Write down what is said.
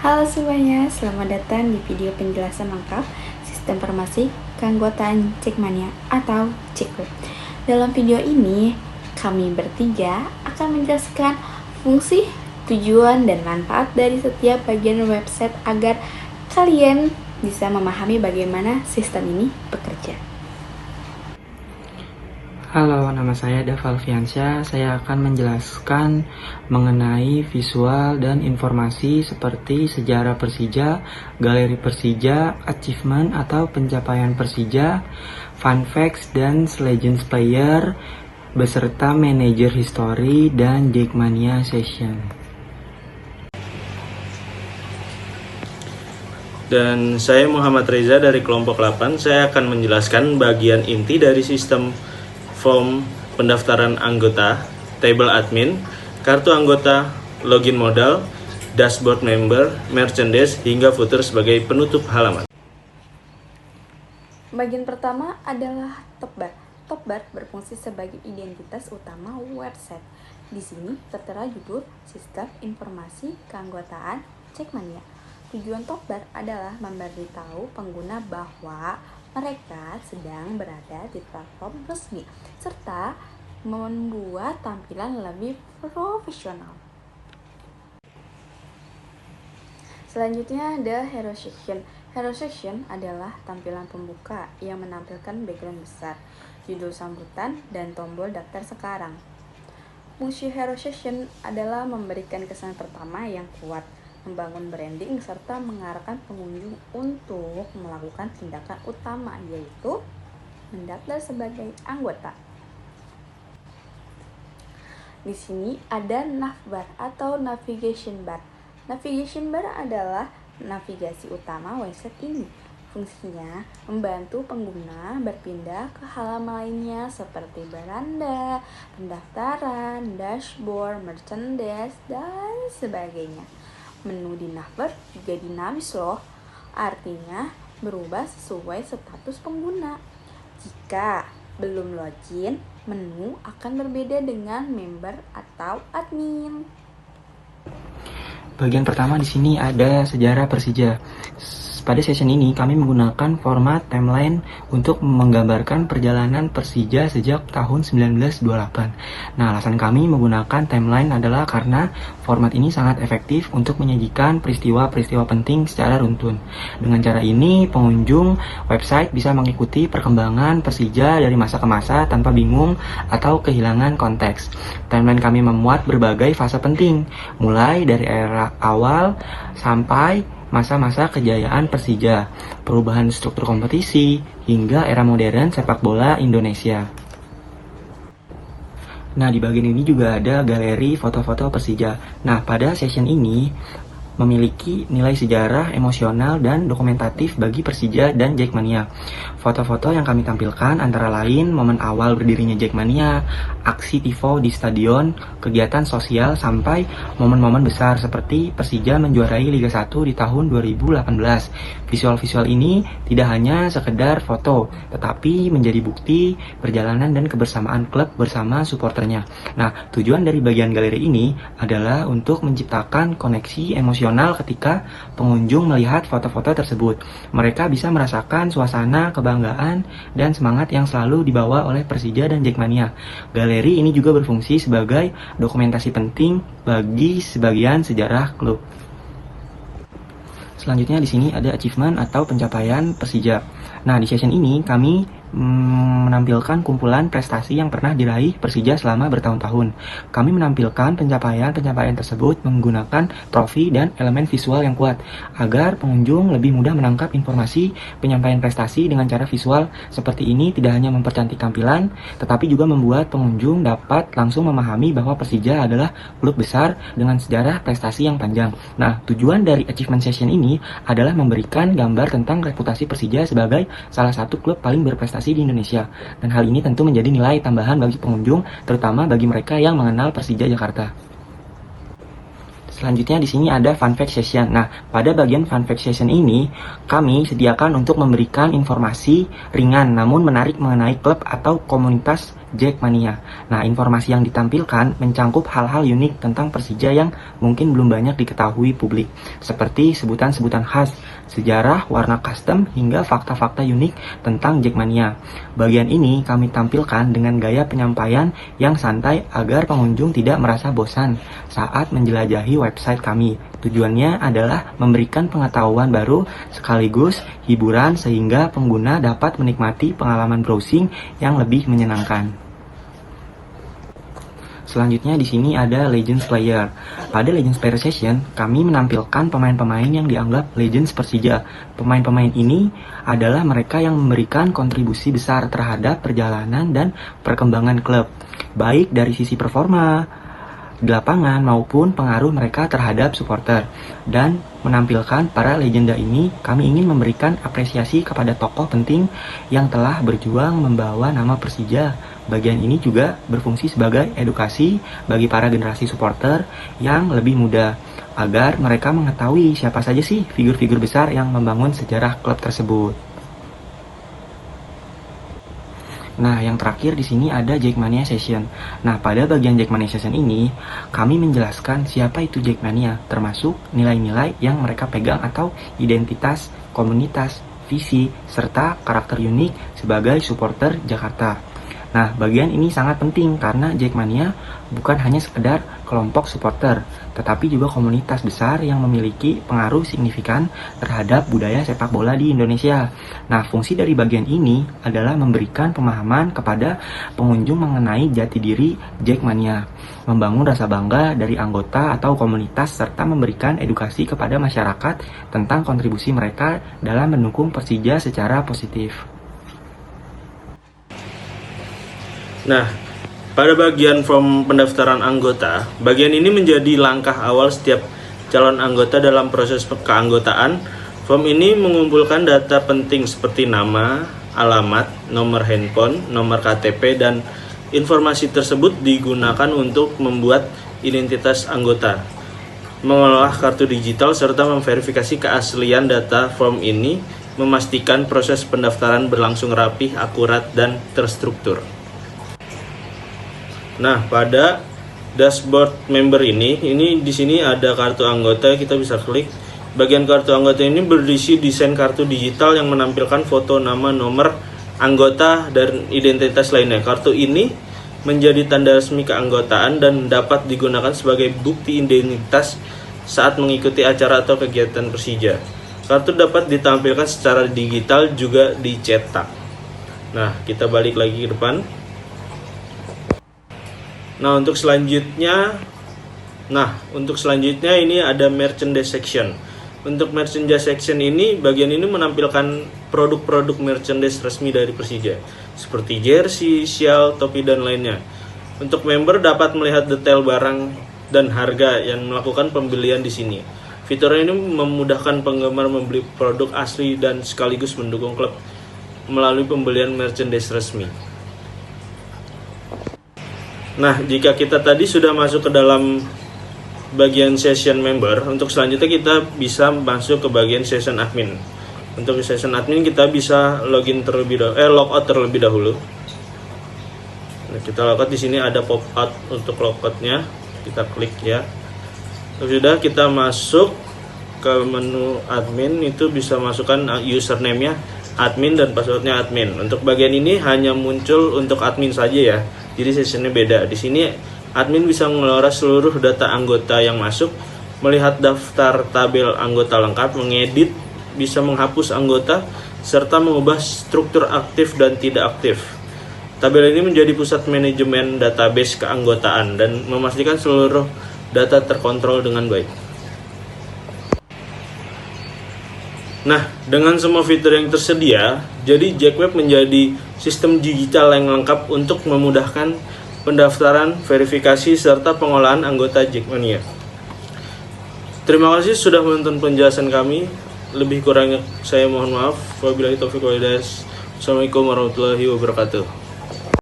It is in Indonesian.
Halo semuanya, selamat datang di video penjelasan lengkap Sistem Informasi Keanggotaan Jackmania atau Jackgroup. Dalam video ini, kami bertiga akan menjelaskan fungsi, tujuan, dan manfaat dari setiap bagian website agar kalian bisa memahami bagaimana sistem ini bekerja. Halo, nama saya Dava Alfiansyah. Saya akan menjelaskan mengenai visual dan informasi seperti sejarah Persija, galeri Persija, achievement atau pencapaian Persija, fun facts dan legends player, beserta manager history dan Jackmania session. Dan saya Muhammad Reza dari kelompok 8. Saya akan menjelaskan bagian inti dari sistem form pendaftaran anggota, table admin, kartu anggota, login modal, dashboard member, merchandise, hingga footer sebagai penutup halaman. Bagian pertama adalah top bar. Top bar berfungsi sebagai identitas utama website. Di sini tertera judul Sistem Informasi Keanggotaan Jackmania. Tujuan top bar adalah memberitahu pengguna bahwa mereka sedang berada di platform resmi serta membuat tampilan lebih profesional. Selanjutnya ada hero section. Hero section adalah tampilan pembuka yang menampilkan background besar, judul sambutan, dan tombol daftar sekarang. Fungsi hero section adalah memberikan kesan pertama yang kuat, membangun branding, serta mengarahkan pengunjung untuk melakukan tindakan utama, yaitu mendaftar sebagai anggota. Di sini ada navbar atau navigation bar. Navigation bar adalah navigasi utama website ini. Fungsinya membantu pengguna berpindah ke halaman lainnya seperti beranda, pendaftaran, dashboard, merchandise, dan sebagainya. Menu di navbar juga dinamis loh, artinya berubah sesuai status pengguna. Jika belum login, menu akan berbeda dengan member atau admin. Bagian pertama di sini ada sejarah Persija. Pada session ini kami menggunakan format timeline untuk menggambarkan perjalanan Persija sejak tahun 1928. Nah, alasan kami menggunakan timeline adalah karena format ini sangat efektif untuk menyajikan peristiwa-peristiwa penting secara runtun. Dengan cara ini, pengunjung website bisa mengikuti perkembangan Persija dari masa ke masa tanpa bingung atau kehilangan konteks. Timeline kami memuat berbagai fase penting, mulai dari era awal sampai masa-masa kejayaan Persija, perubahan struktur kompetisi, hingga era modern sepak bola Indonesia. Nah, di bagian ini juga ada galeri foto-foto Persija. Nah, pada session ini memiliki nilai sejarah, emosional, dan dokumentatif bagi Persija dan Jackmania. Foto-foto yang kami tampilkan antara lain momen awal berdirinya Jackmania, aksi tifo di stadion, kegiatan sosial, sampai momen-momen besar seperti Persija menjuarai Liga 1 di tahun 2018. Visual-visual ini tidak hanya sekedar foto, tetapi menjadi bukti perjalanan dan kebersamaan klub bersama supporternya. Nah, tujuan dari bagian galeri ini adalah untuk menciptakan koneksi emosional ketika pengunjung melihat foto-foto tersebut. Mereka bisa merasakan suasana kebanggaan dan semangat yang selalu dibawa oleh Persija dan Jackmania. Galeri ini juga berfungsi sebagai dokumentasi penting bagi sebagian sejarah klub. Selanjutnya di sini ada achievement atau pencapaian Persija. Nah, di session ini kami menampilkan kumpulan prestasi yang pernah diraih Persija selama bertahun-tahun. Kami menampilkan pencapaian-pencapaian tersebut menggunakan trofi dan elemen visual yang kuat, agar pengunjung lebih mudah menangkap informasi penyampaian prestasi dengan cara visual seperti ini. Tidak hanya mempercantik tampilan, tetapi juga membuat pengunjung dapat langsung memahami bahwa Persija adalah klub besar dengan sejarah prestasi yang panjang. Nah, tujuan dari achievement session ini adalah memberikan gambar tentang reputasi Persija sebagai salah satu klub paling berprestasi di Indonesia, dan hal ini tentu menjadi nilai tambahan bagi pengunjung, terutama bagi mereka yang mengenal Persija Jakarta. Selanjutnya di sini ada fun fact session. Nah, pada bagian fun fact session ini, kami sediakan untuk memberikan informasi ringan namun menarik mengenai klub atau komunitas Jackmania. Nah, informasi yang ditampilkan mencangkup hal-hal unik tentang Persija yang mungkin belum banyak diketahui publik, seperti sebutan-sebutan khas, sejarah, warna custom, hingga fakta-fakta unik tentang Jackmania. Bagian ini kami tampilkan dengan gaya penyampaian yang santai agar pengunjung tidak merasa bosan saat menjelajahi website kami. Tujuannya adalah memberikan pengetahuan baru sekaligus hiburan sehingga pengguna dapat menikmati pengalaman browsing yang lebih menyenangkan. Selanjutnya di sini ada Legends Player. Pada Legends Player Session, kami menampilkan pemain-pemain yang dianggap Legends Persija. Pemain-pemain ini adalah mereka yang memberikan kontribusi besar terhadap perjalanan dan perkembangan klub, baik dari sisi performa di lapangan maupun pengaruh mereka terhadap supporter. Dan menampilkan para legenda ini, kami ingin memberikan apresiasi kepada tokoh penting yang telah berjuang membawa nama Persija. Bagian ini juga berfungsi sebagai edukasi bagi para generasi supporter yang lebih muda, agar mereka mengetahui siapa saja sih figur-figur besar yang membangun sejarah klub tersebut. Nah, yang terakhir di sini ada Jackmania Session. Nah, pada bagian Jackmania Session ini, kami menjelaskan siapa itu Jackmania, termasuk nilai-nilai yang mereka pegang atau identitas, komunitas, visi, serta karakter unik sebagai supporter Jakarta. Nah, bagian ini sangat penting karena Jackmania bukan hanya sekedar kelompok supporter, tetapi juga komunitas besar yang memiliki pengaruh signifikan terhadap budaya sepak bola di Indonesia. Nah, fungsi dari bagian ini adalah memberikan pemahaman kepada pengunjung mengenai jati diri Jackmania, membangun rasa bangga dari anggota atau komunitas, serta memberikan edukasi kepada masyarakat tentang kontribusi mereka dalam mendukung Persija secara positif. Nah, pada bagian form pendaftaran anggota, bagian ini menjadi langkah awal setiap calon anggota dalam proses keanggotaan. Form ini mengumpulkan data penting seperti nama, alamat, nomor handphone, nomor KTP, dan informasi tersebut digunakan untuk membuat identitas anggota, mengolah kartu digital, serta memverifikasi keaslian data form ini, memastikan proses pendaftaran berlangsung rapih, akurat, dan terstruktur. Nah, pada dashboard member ini di sini ada kartu anggota, kita bisa klik. Bagian kartu anggota ini berisi desain kartu digital yang menampilkan foto, nama, nomor anggota, dan identitas lainnya. Kartu ini menjadi tanda resmi keanggotaan dan dapat digunakan sebagai bukti identitas saat mengikuti acara atau kegiatan Persija. Kartu dapat ditampilkan secara digital juga dicetak. Nah, kita balik lagi ke depan. Nah, untuk selanjutnya ini ada merchandise section. Untuk merchandise section ini, bagian ini menampilkan produk-produk merchandise resmi dari Persija, seperti jersey, shawl, topi, dan lainnya. Untuk member dapat melihat detail barang dan harga yang melakukan pembelian di sini. Fitur ini memudahkan penggemar membeli produk asli dan sekaligus mendukung klub melalui pembelian merchandise resmi. Nah, jika kita tadi sudah masuk ke dalam bagian session member, untuk selanjutnya kita bisa masuk ke bagian session admin. Untuk session admin kita bisa logout terlebih dahulu. Nah, kita logout, di sini ada pop out untuk logoutnya, kita klik ya. Sudah, kita masuk ke menu admin, itu bisa masukkan username-nya admin dan passwordnya admin. Untuk bagian ini hanya muncul untuk admin saja ya. Jadi sessionnya beda. Di sini admin bisa mengelola seluruh data anggota yang masuk, melihat daftar tabel anggota lengkap, mengedit, bisa menghapus anggota, serta mengubah struktur aktif dan tidak aktif. Tabel ini menjadi pusat manajemen database keanggotaan dan memastikan seluruh data terkontrol dengan baik. Nah, dengan semua fitur yang tersedia, jadi Jackweb menjadi sistem digital yang lengkap untuk memudahkan pendaftaran, verifikasi, serta pengolahan anggota Jackmania. Terima kasih sudah menonton penjelasan kami. Lebih kurangnya saya mohon maaf. Wabillahi taufiq wal hidayah. Assalamualaikum warahmatullahi wabarakatuh.